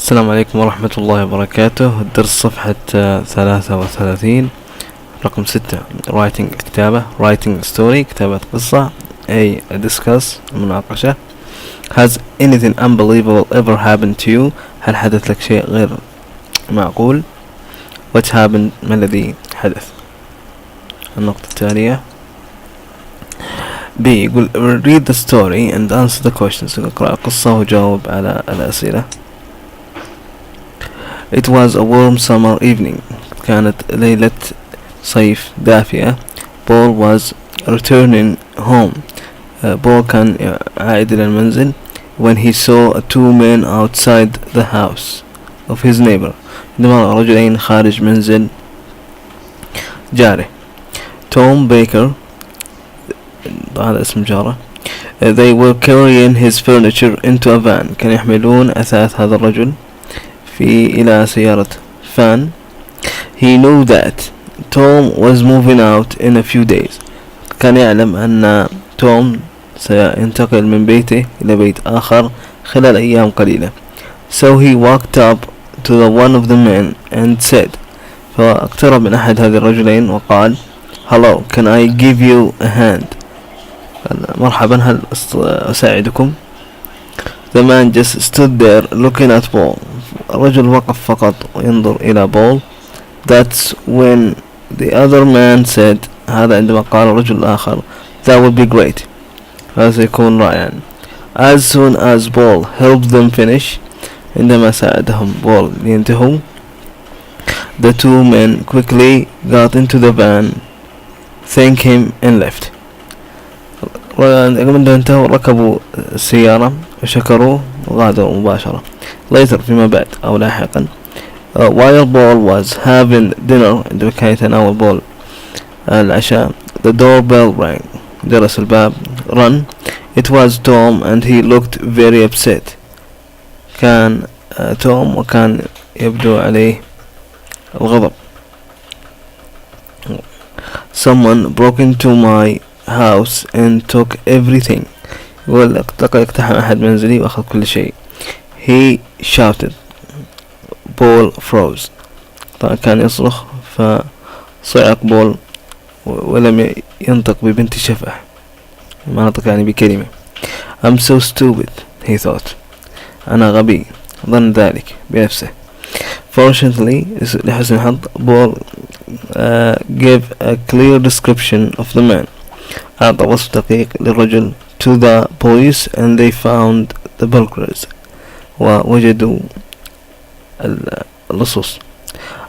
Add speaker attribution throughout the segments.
Speaker 1: السلام عليكم ورحمة الله وبركاته. الدرس صفحة 33. رقم 6 writing كتابة writing story كتابة قصة. A discuss مناقشة. Has anything unbelievable ever happened to you؟ هل حدث لك شيء غير معقول؟ What happened؟ ما الذي حدث؟ النقطة التالية B يقول read the story and answer the questions. اقرأ القصة وجاوب على الأسئلة. It was a warm summer evening. كانت ليلة صيف دافئة. Paul was returning home. Paul كان عائد إلى المنزل when he saw two men outside the house of his neighbor. عندما رأى رجلين خارج منزل جاره. Tom Baker هذا اسم جاره. They were carrying his furniture into a van. كانوا يحملون أثاث هذا الرجل إلى سيارة فان. He knew that Tom was moving out in a few days. كان يعلم أن توم سينتقل من بيته إلى بيت آخر خلال أيام قليلة. So he walked up to one of the men and said, فاقترب من أحد هذه الرجلين وقال, Hello, can I give you a hand? مرحبا, هل أساعدكم? The man just stood there looking at Paul. الرجل وقف فقط وينظر إلى بول. That's when the other man said, هذا عندما قال الرجل الآخر, that would be great. هذا سيكون رائعا. As soon as Paul helped them finish, عندما ساعدهم بول لينتهوا, the two men quickly got into the van, thanked him and left. عندما انتهوا ركبوا السيارة وشكروه وغادروا مباشرة. Later فيما بعد أو لاحقا, while Paul was having dinner, عندما كان يتناول بول العشاء, the doorbell rang. جرس الباب. Run. It was Tom and he looked very upset. كان توم وكان يبدو عليه الغضب. Someone broke into my house and took everything. يقول اقتحم أحد منزلي وأخذ كل شيء. He shouted. Paul froze. كان يصرخ فصعق بول ولم ينطق ببنت شفه. ما نطق يعني بكلمة. I'm so stupid, he thought. أنا غبي. ظن ذلك بنفسه. Fortunately, لحسن الحظ, Paul gave a clear description of the man. أعطى وصف دقيق للرجل to the police and they found the burglars. ووجدوا اللصوص.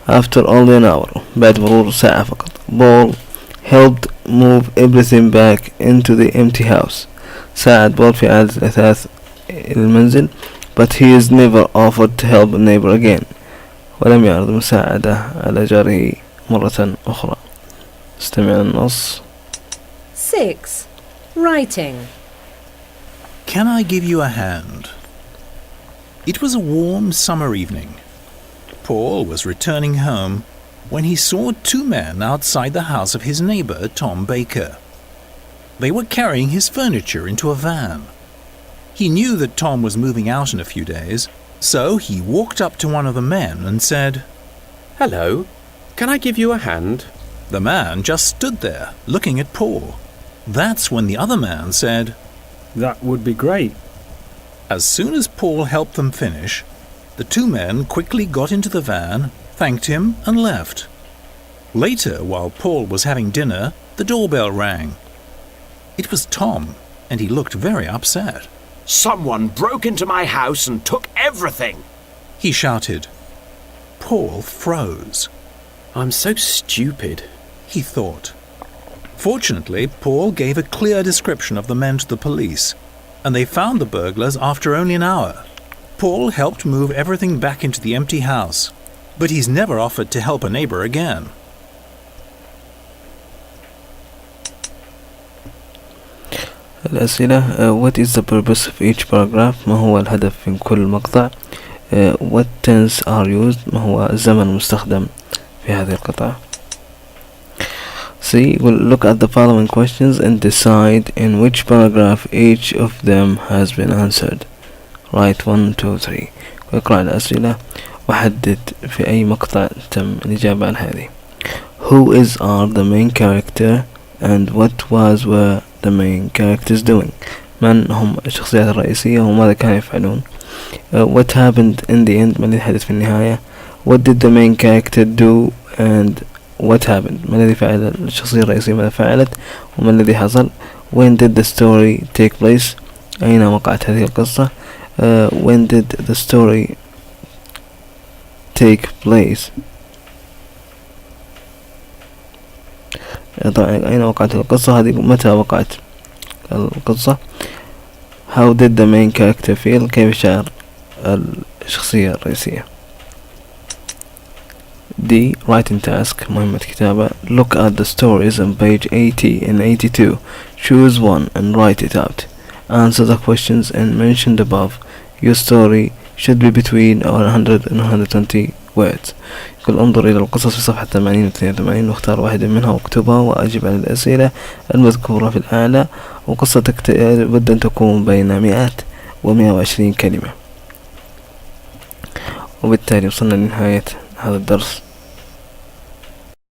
Speaker 1: After only an hour, بعد مرور ساعة فقط, Paul helped move everything back into the empty house. ساعد بول في إعادة الأثاث المنزل, but he is never offered to help a neighbor again. ولم يعرض مساعدة على جاره مرة أخرى. استمع النص.
Speaker 2: 6. Writing.
Speaker 3: Can I give you a hand? It was a warm summer evening. Paul was returning home when he saw two men outside the house of his neighbor, Tom Baker. They were carrying his furniture into a van. He knew that Tom was moving out in a few days, so he walked up to one of the men and said,
Speaker 4: Hello, can I give you a hand?
Speaker 3: The man just stood there, looking at Paul. That's when the other man said,
Speaker 5: That would be great.
Speaker 3: As soon as Paul helped them finish, the two men quickly got into the van, thanked him and left. Later, while Paul was having dinner, the doorbell rang. It was Tom, and he looked very upset.
Speaker 6: Someone broke into my house and took everything,
Speaker 3: he shouted. Paul froze.
Speaker 4: I'm so stupid,
Speaker 3: he thought. Fortunately, Paul gave a clear description of the men to the police, and they found the burglars after only an hour. Paul helped move everything back into the empty house, but he's never offered to help a neighbor again.
Speaker 1: الأسئلة. What is the purpose of each paragraph? ما هو الهدف من كل مقطع? What tense are used? ما هو الزمن المستخدم في هذه القطعة؟ C. We'll look at the following questions and decide in which paragraph each of them has been answered. Write 1, 2, 3. واقرأ الأسئلة وحدد في أي مقطع تم الإجابة عن هذه. Who are the main character and what were the main characters doing؟ من هم الشخصيات الرئيسية وماذا كانوا يفعلون؟ What happened in the end؟ ما الذي حدث في النهاية؟ What did the main character do and what happened؟ ما الذي فعل الشخصية الرئيسية ماذا فعلت وما الذي حصل؟ When did the story take place؟ أين وقعت هذه القصة؟ When did the story take place؟ طبعا أين وقعت القصة، هذه متى وقعت القصة. How did the main character feel؟ كيف شعر الشخصية الرئيسية. D. Writing task مهمة كتابة. Look at the stories on page 80 and 82. Choose one and write it out. Answer the questions and mentioned above. Your story should be between 100 and 120 words. يقول انظر إلى القصص في صفحة 80 و 82 واختار واحدة منها واكتبها وأجب على الأسئلة المذكورة في الأعلى، وقصتك لابد أن تكون بين 100 و 120 كلمة. وبالتالي وصلنا لنهاية هذا الدرس.